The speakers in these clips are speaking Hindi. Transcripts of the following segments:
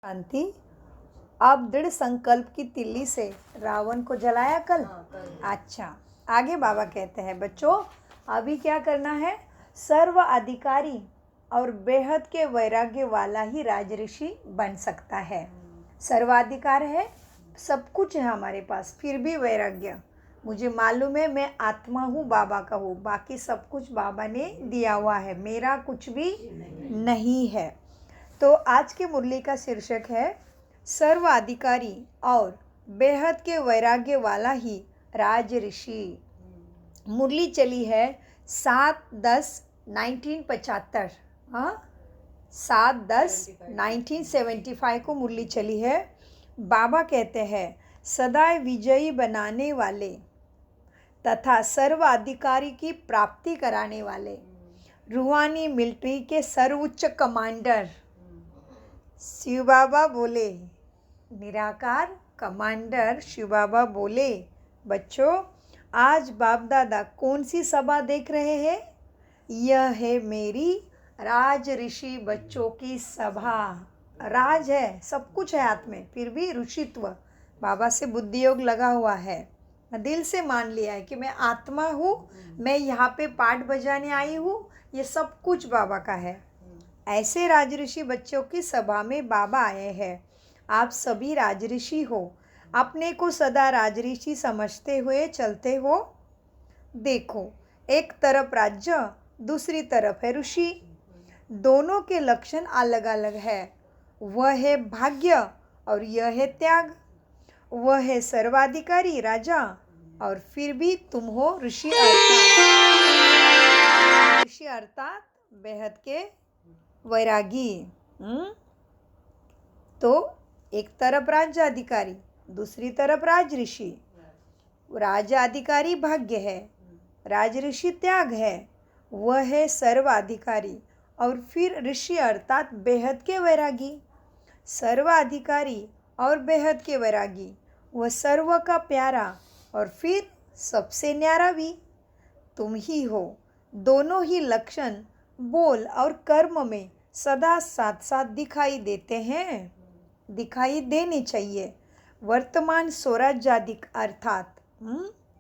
शांति। आप दृढ़ संकल्प की तिल्ली से रावण को जलाया कल। अच्छा, आगे बाबा कहते हैं बच्चों, अभी क्या करना है? सर्व अधिकारी और बेहद के वैराग्य वाला ही राजऋषि बन सकता है। सर्वाधिकार है, सब कुछ है हमारे पास, फिर भी वैराग्य। मुझे मालूम है मैं आत्मा हूँ, बाबा का हूँ, बाकी सब कुछ बाबा ने दिया हुआ है, मेरा कुछ भी नहीं है। तो आज की मुरली का शीर्षक है सर्वाधिकारी और बेहद के वैराग्य वाला ही राज ऋषि। मुरली चली है 7/10/1975। हाँ, 7/10/1975 को मुरली चली है। बाबा कहते हैं सदा विजयी बनाने वाले तथा सर्वाधिकारी की प्राप्ति कराने वाले रूहानी मिलिट्री के सर्वोच्च कमांडर शिव बाबा बोले, निराकार कमांडर शिव बाबा बोले, बच्चों आज बाप दादा कौन सी सभा देख रहे हैं? यह है मेरी राज ऋषि बच्चों की सभा। राज है, सब कुछ है हाथ में, फिर भी ऋषित्व बाबा से बुद्धि योग लगा हुआ है। दिल से मान लिया है कि मैं आत्मा हूँ, मैं यहाँ पे पाठ बजाने आई हूँ, ये सब कुछ बाबा का है। ऐसे राजऋषि बच्चों की सभा में बाबा आए हैं। आप सभी राजऋषि हो, अपने को सदा राजऋषि समझते हुए चलते हो। देखो, एक तरफ राज्य, दूसरी तरफ है ऋषि। दोनों के लक्षण अलग अलग है। वह है भाग्य और यह है त्याग। वह है सर्वाधिकारी राजा और फिर भी तुम हो ऋषि अर्थात बेहद के वैरागी। तो एक तरफ राज्य अधिकारी, दूसरी तरफ राज ऋषि। राजा अधिकारी भाग्य है, राज ऋषि त्याग है। वह है सर्वाधिकारी और फिर ऋषि अर्थात बेहद के वैरागी। सर्वाधिकारी और बेहद के वैरागी, वह सर्व का प्यारा और फिर सबसे न्यारा भी तुम ही हो। दोनों ही लक्षण बोल और कर्म में सदा साथ साथ दिखाई देते हैं, दिखाई देने चाहिए। वर्तमान स्वराज्याधिक अर्थात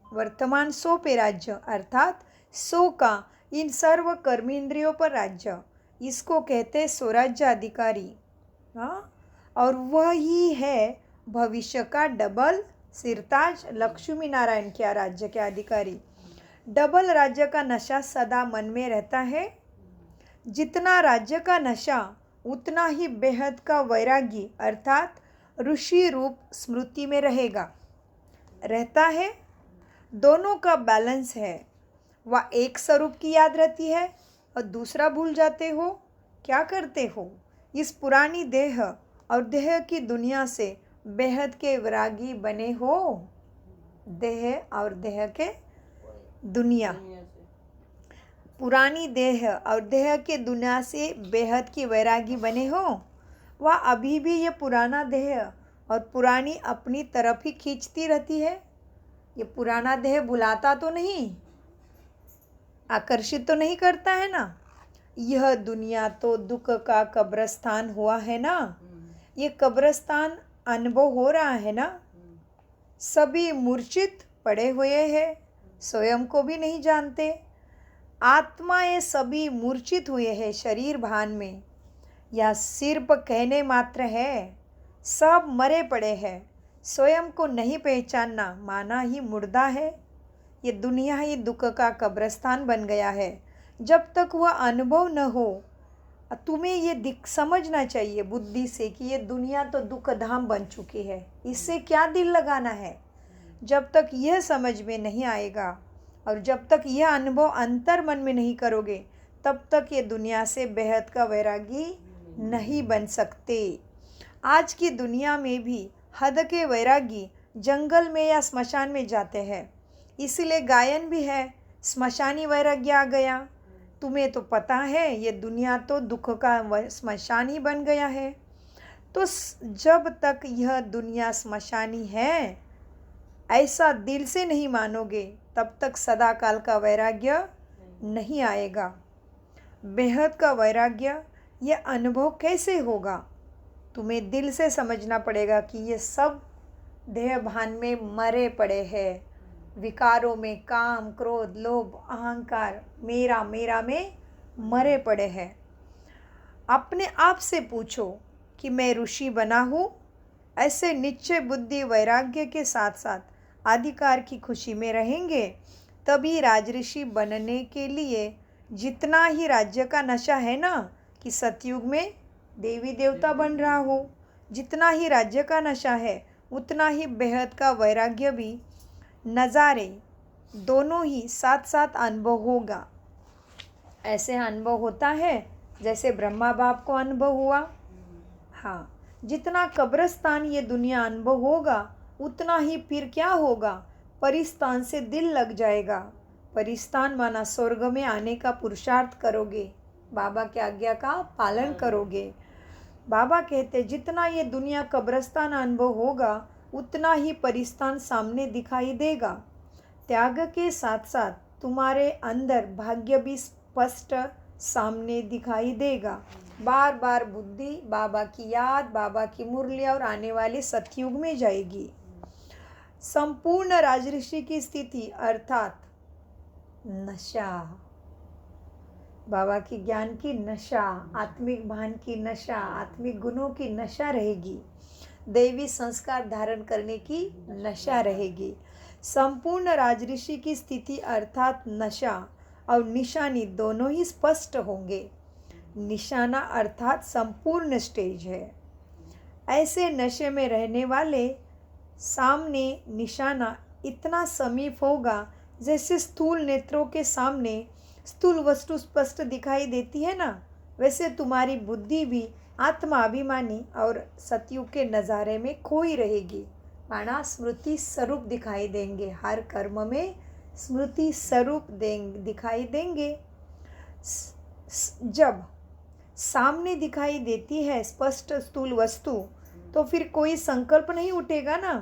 वर्तमान सो पे राज्य अर्थात सो का इन सर्व कर्मेंद्रियों पर राज्य, इसको कहते स्वराज्य अधिकारी। हाँ, और वह ही है भविष्य का डबल सिरताज लक्ष्मी नारायण के राज्य के अधिकारी। डबल राज्य का नशा सदा मन में रहता है। जितना राज्य का नशा उतना ही बेहद का वैरागी अर्थात ऋषि रूप स्मृति में रहता है। दोनों का बैलेंस है। वह एक स्वरूप की याद रहती है और दूसरा भूल जाते हो। क्या करते हो? इस पुरानी देह और देह की दुनिया से बेहद के वैरागी बने हो। देह और देह के दुनिया, पुरानी देह और देह के दुनिया से बेहद की वैरागी बने हो। वह अभी भी ये पुराना देह और पुरानी अपनी तरफ ही खींचती रहती है। ये पुराना देह बुलाता तो नहीं, आकर्षित तो नहीं करता है ना। यह दुनिया तो दुख का कब्रस्तान हुआ है ना। ये कब्रस्तान अनुभव हो रहा है ना। सभी मूर्छित पड़े हुए हैं, स्वयं को भी नहीं जानते। आत्माएं सभी मूर्छित हुए हैं शरीर भान में। यह सिर्फ कहने मात्र है, सब मरे पड़े हैं। स्वयं को नहीं पहचानना माना ही मुर्दा है। ये दुनिया ही दुख का कब्रस्तान बन गया है। जब तक वह अनुभव न हो, तुम्हें ये समझना चाहिए बुद्धि से कि ये दुनिया तो दुख धाम बन चुकी है, इससे क्या दिल लगाना है। जब तक यह समझ में नहीं आएगा और जब तक यह अनुभव अंतर मन में नहीं करोगे, तब तक ये दुनिया से बेहद का वैरागी नहीं बन सकते। आज की दुनिया में भी हद के वैरागी जंगल में या स्मशान में जाते हैं। इसलिए गायन भी है, स्मशानी वैराग्य आ गया। तुम्हें तो पता है ये दुनिया तो दुख का स्मशान ही बन गया है। तो जब तक यह दुनिया स्मशानी है ऐसा दिल से नहीं मानोगे, तब तक सदा काल का वैराग्य नहीं आएगा। बेहद का वैराग्य यह अनुभव कैसे होगा? तुम्हें दिल से समझना पड़ेगा कि ये सब देह भान में मरे पड़े हैं, विकारों में, काम, क्रोध, लोभ, अहंकार, मेरा मेरा में मरे पड़े हैं। अपने आप से पूछो कि मैं ऋषि बना हूँ। ऐसे निश्चय बुद्धि वैराग्य के साथ साथ अधिकार की खुशी में रहेंगे, तभी राजऋषि बनने के लिए जितना ही राज्य का नशा है ना, कि सतयुग में देवी देवता बन रहा हो, जितना ही राज्य का नशा है उतना ही बेहद का वैराग्य भी, नज़ारे दोनों ही साथ साथ अनुभव होगा। ऐसे अनुभव होता है जैसे ब्रह्मा बाप को अनुभव हुआ। हाँ, जितना कब्रिस्तान ये दुनिया अनुभव होगा उतना ही फिर क्या होगा, परिस्तान से दिल लग जाएगा। परिस्तान माना स्वर्ग में आने का पुरुषार्थ करोगे, बाबा की आज्ञा का पालन करोगे। बाबा कहते जितना ये दुनिया कब्रिस्तान अनुभव होगा उतना ही परिस्तान सामने दिखाई देगा। त्याग के साथ साथ तुम्हारे अंदर भाग्य भी स्पष्ट सामने दिखाई देगा। बार बार बुद्धि बाबा की याद, बाबा की मुरली और आने वाले सतयुग में जाएगी। संपूर्ण राजऋषि की स्थिति अर्थात नशा, बाबा की ज्ञान की नशा, आत्मिक भान की नशा, आत्मिक गुणों की नशा रहेगी, दैवी संस्कार धारण करने की नशा रहेगी। संपूर्ण राजऋषि की स्थिति अर्थात नशा और निशानी दोनों ही स्पष्ट होंगे। निशाना अर्थात संपूर्ण स्टेज है। ऐसे नशे में रहने वाले सामने निशाना इतना समीप होगा जैसे स्थूल नेत्रों के सामने स्थूल वस्तु स्पष्ट दिखाई देती है ना, वैसे तुम्हारी बुद्धि भी आत्माभिमानी और सतयुग के नज़ारे में खोई रहेगी। माना स्मृति स्वरूप दिखाई देंगे, हर कर्म में स्मृति स्वरूप दिखाई देंगे। जब सामने दिखाई देती है स्पष्ट स्थूल वस्तु, तो फिर कोई संकल्प नहीं उठेगा ना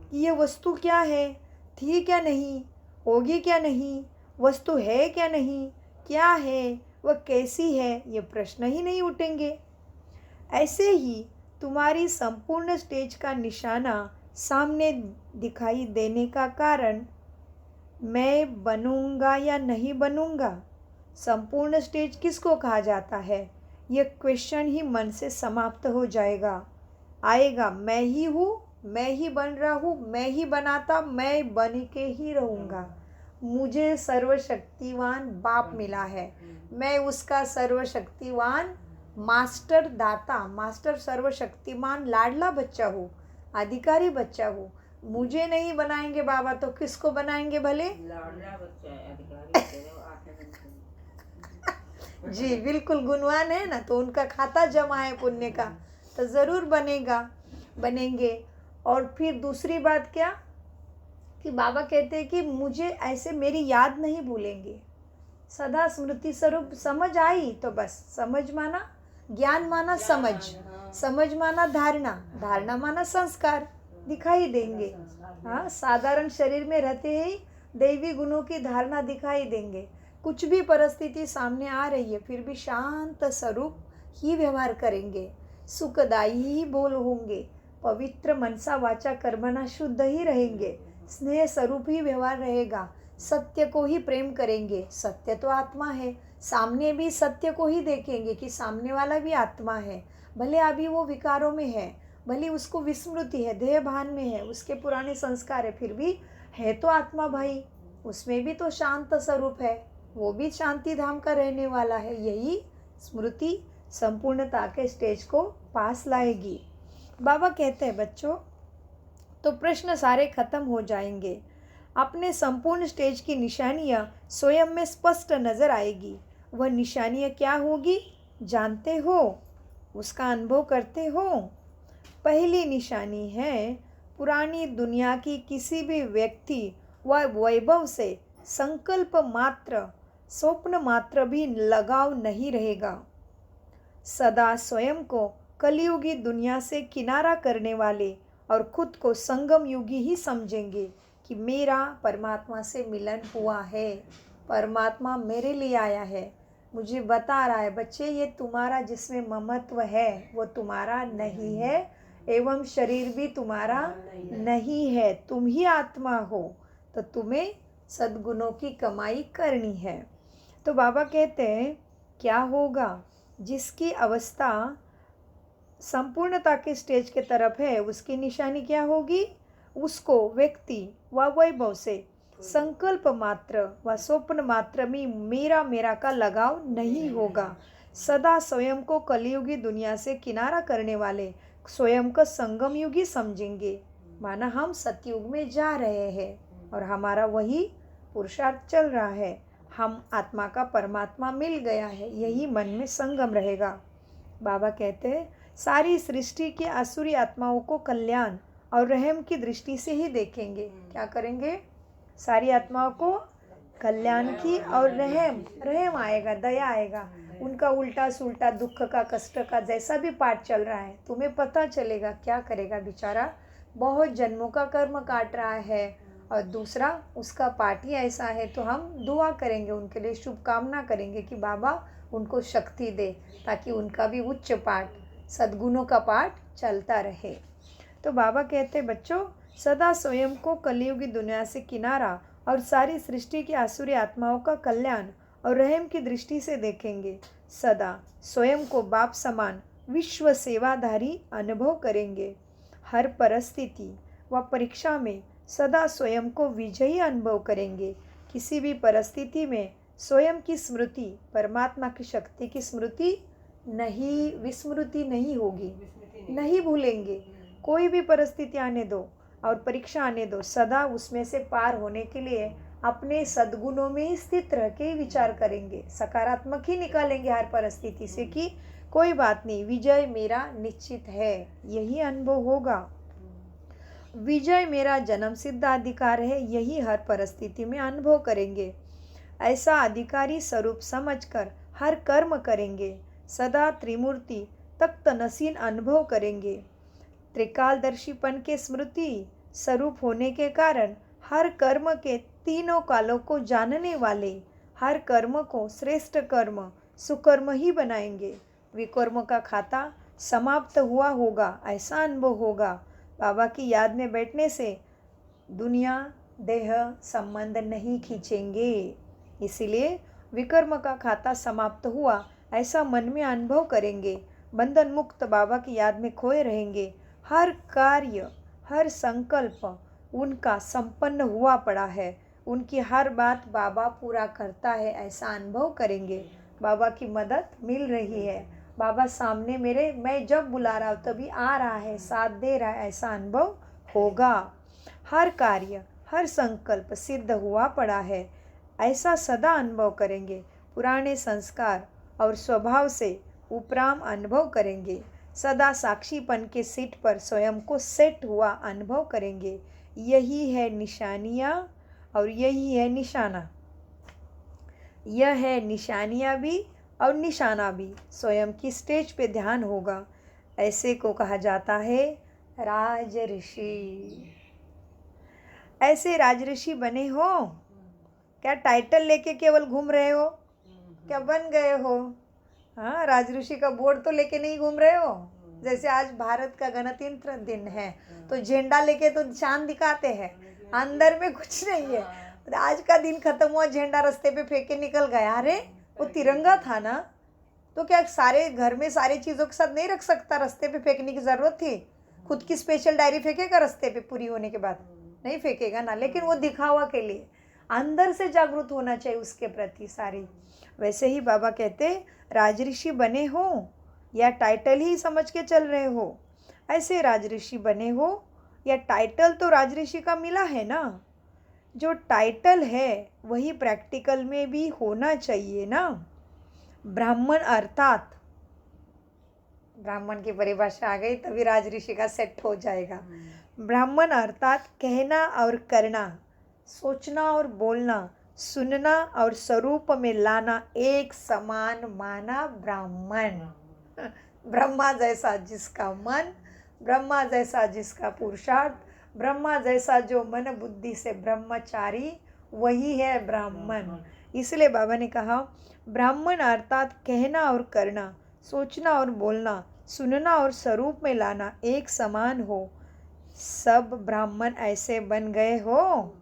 कि ये वस्तु क्या है, थी क्या नहीं, होगी क्या नहीं, वस्तु है क्या नहीं, क्या है, वह कैसी है, ये प्रश्न ही नहीं उठेंगे। ऐसे ही तुम्हारी संपूर्ण स्टेज का निशाना सामने दिखाई देने का कारण मैं बनूंगा या नहीं बनूंगा, संपूर्ण स्टेज किसको कहा जाता है, यह क्वेश्चन ही मन से समाप्त हो जाएगा। आएगा मैं ही हूँ, मैं ही बन रहा हूँ, मैं ही बनाता, मैं बन के ही रहूँगा। मुझे सर्वशक्तिवान बाप मिला है, मैं उसका सर्वशक्तिवान मास्टर दाता, मास्टर सर्वशक्तिमान लाडला बच्चा हूँ, अधिकारी बच्चा हूँ। मुझे नहीं बनाएंगे बाबा तो किसको बनाएंगे भले? लाडला बच्चा है, अधिकारी जी बिल्कुल, गुणवान है ना, तो उनका खाता जमा है पुण्य का, तो ज़रूर बनेंगे। और फिर दूसरी बात क्या कि बाबा कहते हैं कि मुझे ऐसे मेरी याद नहीं भूलेंगे, सदा स्मृति स्वरूप। समझ आई तो बस, समझ माना ज्ञान, माना समझ, समझ माना धारणा, धारणा माना संस्कार दिखाई देंगे। हाँ, साधारण शरीर में रहते ही दैवी गुणों की धारणा दिखाई देंगे। कुछ भी परिस्थिति सामने आ रही है फिर भी शांत स्वरूप ही व्यवहार करेंगे, सुखदायी ही बोल होंगे, पवित्र मनसा वाचा कर्मणा शुद्ध ही रहेंगे, स्नेह स्वरूप ही व्यवहार रहेगा, सत्य को ही प्रेम करेंगे। सत्य तो आत्मा है, सामने भी सत्य को ही देखेंगे कि सामने वाला भी आत्मा है, भले अभी वो विकारों में है, भले उसको विस्मृति है, देह भान में है, उसके पुराने संस्कार है, फिर भी है तो आत्मा भाई, उसमें भी तो शांत स्वरूप है, वो भी शांति धाम का रहने वाला है। यही स्मृति संपूर्णता के स्टेज को पास लाएगी। बाबा कहते हैं बच्चों, तो प्रश्न सारे खत्म हो जाएंगे, अपने संपूर्ण स्टेज की निशानियाँ स्वयं में स्पष्ट नजर आएगी। वह निशानियाँ क्या होगी जानते हो, उसका अनुभव करते हो। पहली निशानी है, पुरानी दुनिया की किसी भी व्यक्ति व वैभव से संकल्प मात्र, स्वप्न मात्र भी लगाव नहीं रहेगा। सदा स्वयं को कलयुगी दुनिया से किनारा करने वाले और खुद को संगम युगी ही समझेंगे कि मेरा परमात्मा से मिलन हुआ है, परमात्मा मेरे लिए आया है, मुझे बता रहा है बच्चे, ये तुम्हारा जिसमें ममत्व है वो तुम्हारा नहीं है, एवं शरीर भी तुम्हारा नहीं है, तुम ही आत्मा हो। तो तुम्हें सद्गुणों की कमाई करनी है। तो बाबा कहते हैं क्या होगा, जिसकी अवस्था संपूर्णता के स्टेज के तरफ है उसकी निशानी क्या होगी, उसको व्यक्ति व वैभव से संकल्प मात्र व स्वप्न मात्र में मेरा मेरा का लगाव नहीं होगा। सदा स्वयं को कलियुगी दुनिया से किनारा करने वाले स्वयं को संगम युगी समझेंगे, माना हम सतयुग में जा रहे हैं और हमारा वही पुरुषार्थ चल रहा है, हम आत्मा का परमात्मा मिल गया है, यही मन में संगम रहेगा। बाबा कहते हैं सारी सृष्टि की आसुरी आत्माओं को कल्याण और रहम की दृष्टि से ही देखेंगे। क्या करेंगे, सारी आत्माओं को कल्याण की और रहम आएगा, दया आएगा। उनका उल्टा सुल्टा दुख का कष्ट का जैसा भी पाठ चल रहा है तुम्हें पता चलेगा, क्या करेगा बेचारा, बहुत जन्मों का कर्म काट रहा है और दूसरा उसका पाठ ही ऐसा है। तो हम दुआ करेंगे उनके लिए, शुभकामना करेंगे कि बाबा उनको शक्ति दे ताकि उनका भी उच्च पाठ सद्गुणों का पाठ चलता रहे। तो बाबा कहते बच्चों सदा स्वयं को कलियुगी दुनिया से किनारा और सारी सृष्टि की आसुरी आत्माओं का कल्याण और रहम की दृष्टि से देखेंगे। सदा स्वयं को बाप समान विश्व सेवाधारी अनुभव करेंगे। हर परिस्थिति व परीक्षा में सदा स्वयं को विजयी अनुभव करेंगे। किसी भी परिस्थिति में स्वयं की स्मृति, परमात्मा की शक्ति की स्मृति नहीं, विस्मृति नहीं होगी, नहीं भूलेंगे। कोई भी परिस्थिति आने दो और परीक्षा आने दो, सदा उसमें से पार होने के लिए अपने सद्गुणों में ही स्थित रह के विचार करेंगे, सकारात्मक ही निकालेंगे हर परिस्थिति से कि कोई बात नहीं, विजय मेरा निश्चित है, यही अनुभव होगा। विजय मेरा जन्म सिद्ध अधिकार है, यही हर परिस्थिति में अनुभव करेंगे। ऐसा अधिकारी स्वरूप समझकर हर कर्म करेंगे। सदा त्रिमूर्ति तख्त नसीन अनुभव करेंगे। त्रिकालदर्शीपन के स्मृति स्वरूप होने के कारण हर कर्म के तीनों कालों को जानने वाले हर कर्म को श्रेष्ठ कर्म सुकर्म ही बनाएंगे। विकर्म का खाता समाप्त हुआ होगा, ऐसा अनुभव होगा। बाबा की याद में बैठने से दुनिया देह संबंध नहीं खींचेंगे, इसीलिए विकर्म का खाता समाप्त हुआ ऐसा मन में अनुभव करेंगे। बंधन मुक्त बाबा की याद में खोए रहेंगे। हर कार्य हर संकल्प उनका संपन्न हुआ पड़ा है, उनकी हर बात बाबा पूरा करता है, ऐसा अनुभव करेंगे। बाबा की मदद मिल रही है, बाबा सामने मेरे, मैं जब बुला रहा हूँ तभी आ रहा है, साथ दे रहा है, ऐसा अनुभव होगा। हर कार्य हर संकल्प सिद्ध हुआ पड़ा है, ऐसा सदा अनुभव करेंगे। पुराने संस्कार और स्वभाव से उपराम अनुभव करेंगे। सदा साक्षीपन के सीट पर स्वयं को सेट हुआ अनुभव करेंगे। यही है निशानियाँ और यही है निशाना। यह है निशानियाँ भी और निशाना भी। स्वयं की स्टेज पे ध्यान होगा। ऐसे को कहा जाता है राज ऋषि। ऐसे राज ऋषि बने हो क्या? टाइटल लेके केवल घूम रहे हो क्या? बन गए हो? हाँ, राज ऋषि का बोर्ड तो लेके नहीं घूम रहे हो। जैसे आज भारत का गणतंत्र दिन है तो झंडा लेके तो चांद दिखाते हैं, अंदर में कुछ नहीं है। आज का दिन खत्म हुआ, झंडा रास्ते पे फेंक के निकल गया। अरे वो तिरंगा था ना, तो क्या सारे घर में सारे चीज़ों के साथ नहीं रख सकता? रास्ते पे फेंकने की ज़रूरत थी? खुद की स्पेशल डायरी फेंकेगा रास्ते पे पूरी होने के बाद? नहीं फेंकेगा ना। लेकिन वो दिखावा के लिए अंदर से जागरूक होना चाहिए उसके प्रति सारी। वैसे ही बाबा कहते राजऋषि बने हो या टाइटल ही समझ के चल रहे हो? ऐसे राजऋषि बने हो या टाइटल तो राजऋषि का मिला है ना, जो टाइटल है वही प्रैक्टिकल में भी होना चाहिए ना। ब्राह्मण अर्थात, ब्राह्मण की परिभाषा आ गई तभी राजऋषि का सेट हो जाएगा। ब्राह्मण अर्थात कहना और करना, सोचना और बोलना, सुनना और स्वरूप में लाना एक समान माना ब्राह्मण। ब्रह्मा जैसा जिसका मन, ब्रह्मा जैसा जिसका पुरुषार्थ, ब्रह्मा जैसा जो मन बुद्धि से ब्रह्मचारी, वही है ब्राह्मण। इसलिए बाबा ने कहा ब्राह्मण अर्थात कहना और करना, सोचना और बोलना, सुनना और स्वरूप में लाना एक समान हो। सब ब्राह्मण ऐसे बन गए हो।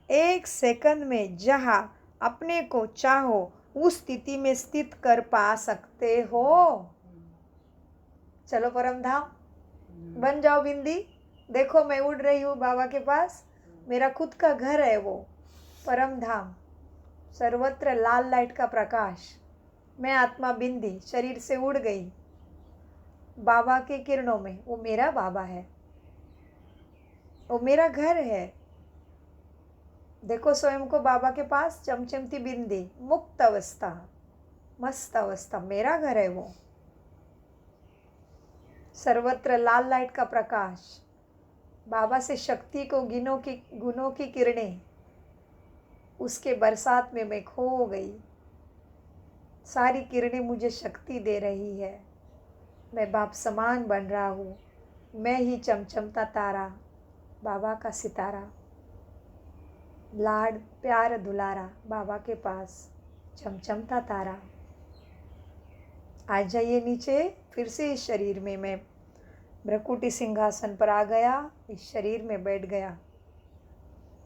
एक सेकंड में जहाँ अपने को चाहो उस स्थिति में स्थित कर पा सकते हो। चलो परम धाम बन जाओ बिंदी। देखो मैं उड़ रही हूँ बाबा के पास, मेरा खुद का घर है वो परम धाम, सर्वत्र लाल लाइट का प्रकाश। मैं आत्मा बिंदी शरीर से उड़ गई बाबा के किरणों में। वो मेरा बाबा है, वो मेरा घर है। देखो स्वयं को बाबा के पास, चमचमती बिंदी, मुक्त अवस्था, मस्त अवस्था, मेरा घर है वो। सर्वत्र लाल लाइट का प्रकाश, बाबा से शक्ति को गुणों की किरणें, उसके बरसात में मैं खो गई। सारी किरणें मुझे शक्ति दे रही है। मैं बाप समान बन रहा हूँ। मैं ही चमचमता तारा, बाबा का सितारा, लाड प्यार दुलारा, बाबा के पास चमचमता तारा। आ जाइए नीचे। फिर से इस शरीर में मैं भ्रकुटी सिंहासन पर आ गया, इस शरीर में बैठ गया।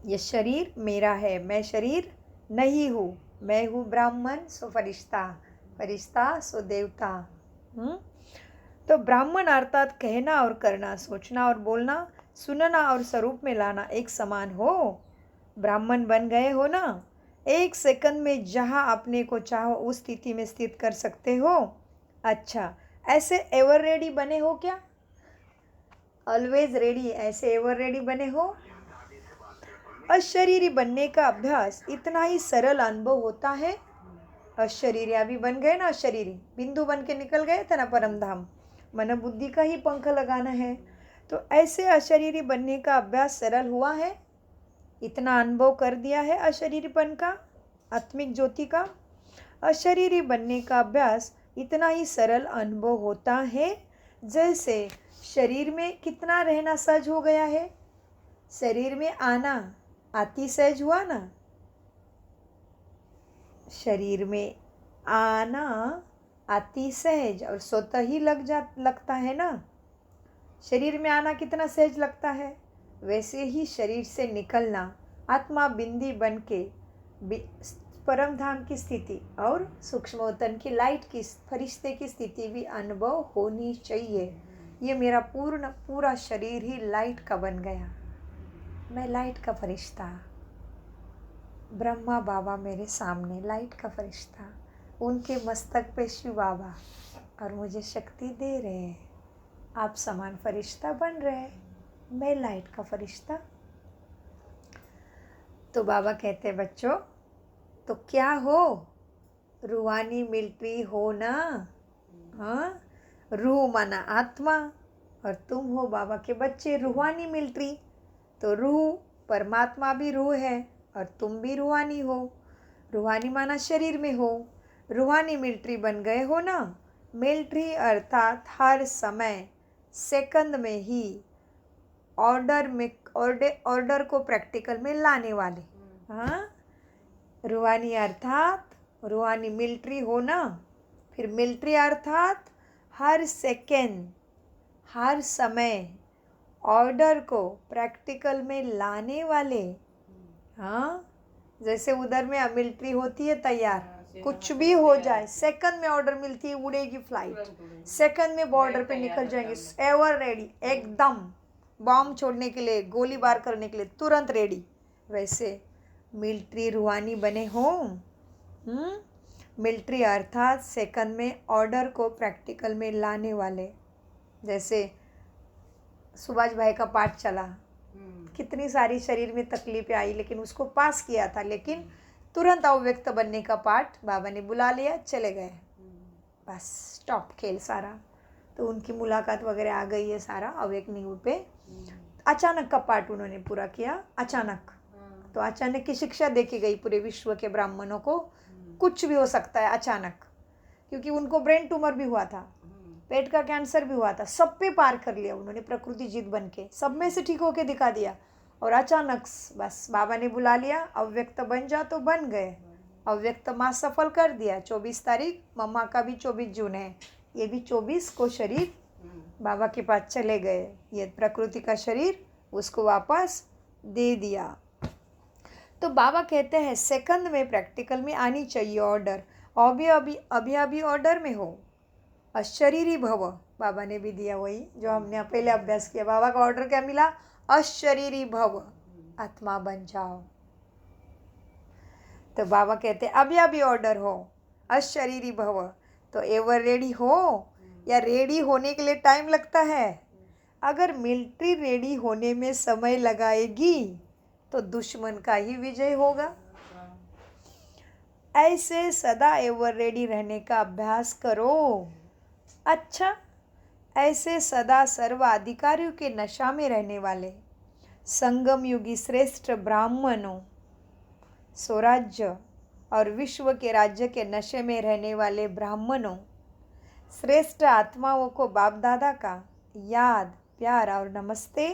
ये शरीर मेरा है, मैं शरीर नहीं हूँ। मैं हूँ ब्राह्मण सो फरिश्ता, फरिश्ता सो देवता। तो ब्राह्मण अर्थात कहना और करना, सोचना और बोलना, सुनना और स्वरूप में लाना एक समान हो। ब्राह्मण बन गए हो ना। एक सेकंड में जहाँ अपने को चाहो उस स्थिति में स्थित कर सकते हो। अच्छा, ऐसे एवर रेडी बने हो क्या? ऑलवेज रेडी, ऐसे एवर रेडी बने हो? अशरीरी बनने का अभ्यास इतना ही सरल अनुभव होता है। अशरीरी अभी बन गए ना, अशरीरी बिंदु बन के निकल गए थे ना परम धाम। मन बुद्धि का ही पंख लगाना है। तो ऐसे अशरीरी बनने का अभ्यास सरल हुआ है, इतना अनुभव कर दिया है अशरीरीपन का, आत्मिक ज्योति का। अशरीरी बनने का अभ्यास इतना ही सरल अनुभव होता है जैसे शरीर में कितना रहना सहज हो गया है। शरीर में आना अति सहज हुआ ना। शरीर में आना अति सहज और स्वतः ही लगता है ना। शरीर में आना कितना सहज लगता है, वैसे ही शरीर से निकलना, आत्मा बिंदी बन के परम धाम की स्थिति और सूक्ष्मोतन की लाइट की, फरिश्ते की स्थिति भी अनुभव होनी चाहिए। ये मेरा पूरा शरीर ही लाइट का बन गया। मैं लाइट का फरिश्ता, ब्रह्मा बाबा मेरे सामने लाइट का फरिश्ता, उनके मस्तक पे शिव बाबा और मुझे शक्ति दे रहे हैं। आप समान फरिश्ता बन रहे हैं, मैं लाइट का फरिश्ता। तो बाबा कहते बच्चों, तो क्या हो? रूहानी मिलिट्री हो ना। हाँ, रूह माना आत्मा और तुम हो बाबा के बच्चे, रूहानी मिलिट्री। तो रूह, परमात्मा भी रूह है और तुम भी रूहानी हो। रूहानी माना शरीर में हो। रूहानी मिलिट्री बन गए हो ना। मिलिट्री अर्थात हर समय सेकंड में ही ऑर्डर को प्रैक्टिकल में लाने वाले। हाँ, रूहानी अर्थात रूहानी मिलिट्री हो ना। फिर मिलिट्री अर्थात हर सेकंड, हर समय ऑर्डर को प्रैक्टिकल में लाने वाले। हाँ, जैसे उधर में मिलिट्री होती है तैयार, कुछ भी हो जाए सेकंड में ऑर्डर मिलती है, उड़ेगी फ्लाइट, सेकंड में बॉर्डर पे निकल जाएंगे, एवर रेडी, एकदम बॉम्ब छोड़ने के लिए, गोलीबार करने के लिए तुरंत रेडी। वैसे मिलिट्री रूहानी बने हो। मिलिट्री अर्थात सेकंड में ऑर्डर को प्रैक्टिकल में लाने वाले। जैसे सुभाष भाई का पाठ चला, कितनी सारी शरीर में तकलीफें आई लेकिन उसको पास किया था, लेकिन तुरंत अव्यक्त बनने का पाठ बाबा ने बुला लिया, चले गए, बस स्टॉप खेल सारा। तो उनकी मुलाकात वगैरह आ गई है सारा अवेकनिंग पे। अचानक का पाठ उन्होंने पूरा किया, अचानक। तो अचानक की शिक्षा देखी गई पूरे विश्व के ब्राह्मणों को, कुछ भी हो सकता है अचानक, क्योंकि उनको ब्रेन ट्यूमर भी हुआ था, पेट का कैंसर भी हुआ था, सब पे पार कर लिया उन्होंने प्रकृति जीत बन के, सब में से ठीक होके दिखा दिया। और अचानक बस बाबा ने बुला लिया, अव्यक्त बन जा, तो बन गए। अव्यक्त मास सफल कर दिया। 24 तारीख मम्मा का भी 24 जून है, ये भी 24 को शरीर बाबा के पास चले गए। ये प्रकृति का शरीर उसको वापस दे दिया। तो बाबा कहते हैं सेकंड में प्रैक्टिकल में आनी चाहिए ऑर्डर। अभी ऑर्डर में हो। अशरीरी भव बाबा ने भी दिया, वही जो हमने पहले अभ्यास किया। बाबा का ऑर्डर क्या मिला? अशरीरी भव, आत्मा बन जाओ। तो बाबा कहते अभी ऑर्डर हो, अशरीरी भव। तो एवर रेडी हो या रेडी होने के लिए टाइम लगता है। अगर मिलिट्री रेडी होने में समय लगाएगी तो दुश्मन का ही विजय होगा। ऐसे सदा एवर रेडी रहने का अभ्यास करो। अच्छा, ऐसे सदा सर्व अधिकारियों के नशा में रहने वाले संगम युगी श्रेष्ठ ब्राह्मणों, स्वराज्य और विश्व के राज्य के नशे में रहने वाले ब्राह्मणों, श्रेष्ठ आत्माओं को बाप दादा का याद, प्यार और नमस्ते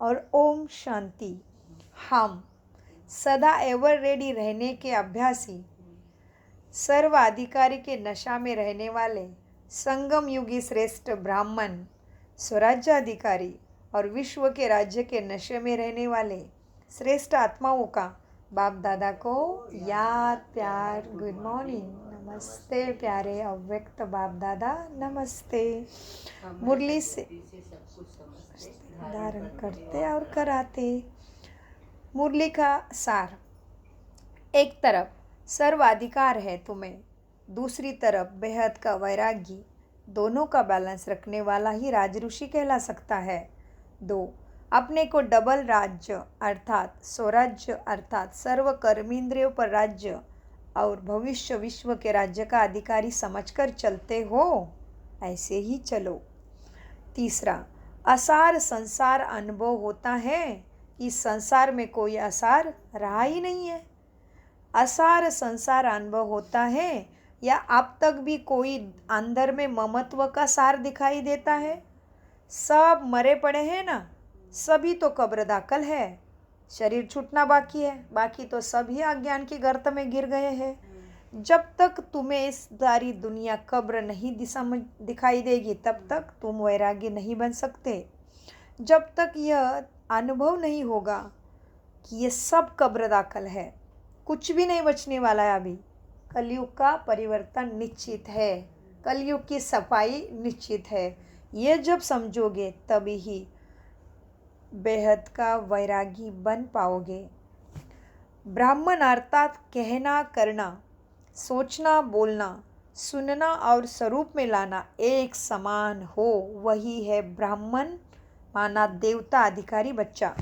और ओम शांति। हम सदा एवर रेडी रहने के अभ्यासी, सर्व अधिकारी के नशा में रहने वाले संगम युगी श्रेष्ठ ब्राह्मण, स्वराज्याधिकारी और विश्व के राज्य के नशे में रहने वाले श्रेष्ठ आत्माओं का बाप दादा को याद, प्यार, गुड मॉर्निंग, नमस्ते प्यारे अव्यक्त बाप दादा, नमस्ते। मुरली से धारण करते और कराते। मुरली का सार, एक तरफ सर्वाधिकार है तुम्हें, दूसरी तरफ बेहद का वैरागी, दोनों का बैलेंस रखने वाला ही राज ऋषि कहला सकता है। 2, अपने को डबल राज्य अर्थात स्वराज्य अर्थात सर्व कर्मेंद्रियों पर राज्य और भविष्य विश्व के राज्य का अधिकारी समझकर चलते हो, ऐसे ही चलो। 3, असार संसार अनुभव होता है। इस संसार में कोई असार रहा ही नहीं है। असार संसार अनुभव होता है या अब तक भी कोई अंदर में ममत्व का सार दिखाई देता है? सब मरे पड़े हैं ना, सभी तो कब्र दाखल है, शरीर छूटना बाकी है, बाकी तो सभी अज्ञान के गर्त में गिर गए हैं। जब तक तुम्हें इस सारी दुनिया कब्र नहीं दिखाई देगी तब तक तुम वैरागी नहीं बन सकते। जब तक यह अनुभव नहीं होगा कि ये सब कब्र दाखल है, कुछ भी नहीं बचने वाला है। अभी कलयुग का परिवर्तन निश्चित है, कलयुग की सफाई निश्चित है। ये जब समझोगे तभी ही बेहद का वैरागी बन पाओगे। ब्राह्मण अर्थात कहना करना, सोचना बोलना, सुनना और स्वरूप में लाना एक समान हो, वही है ब्राह्मण माना देवता अधिकारी बच्चा।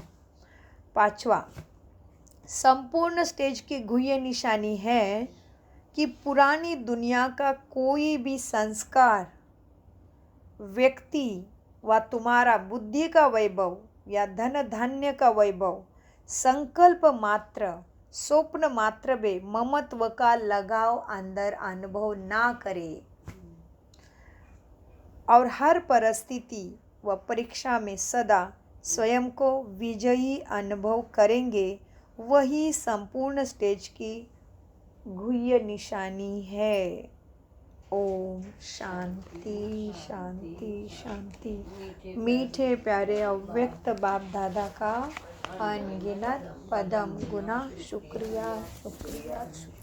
5, संपूर्ण स्टेज की गुह्य निशानी है कि पुरानी दुनिया का कोई भी संस्कार, व्यक्ति व तुम्हारा बुद्धि का वैभव या धन धान्य का वैभव संकल्प मात्र, स्वप्न मात्र में ममत्व का लगाव अंदर अनुभव ना करे और हर परिस्थिति व परीक्षा में सदा स्वयं को विजयी अनुभव करेंगे, वही संपूर्ण स्टेज की गुह्य निशानी है। ओम शांति शांति शांति। मीठे प्यारे अव्यक्त बाप दादा का अनगिनत पदम गुना शुक्रिया शुक्रिया शुक्रिया।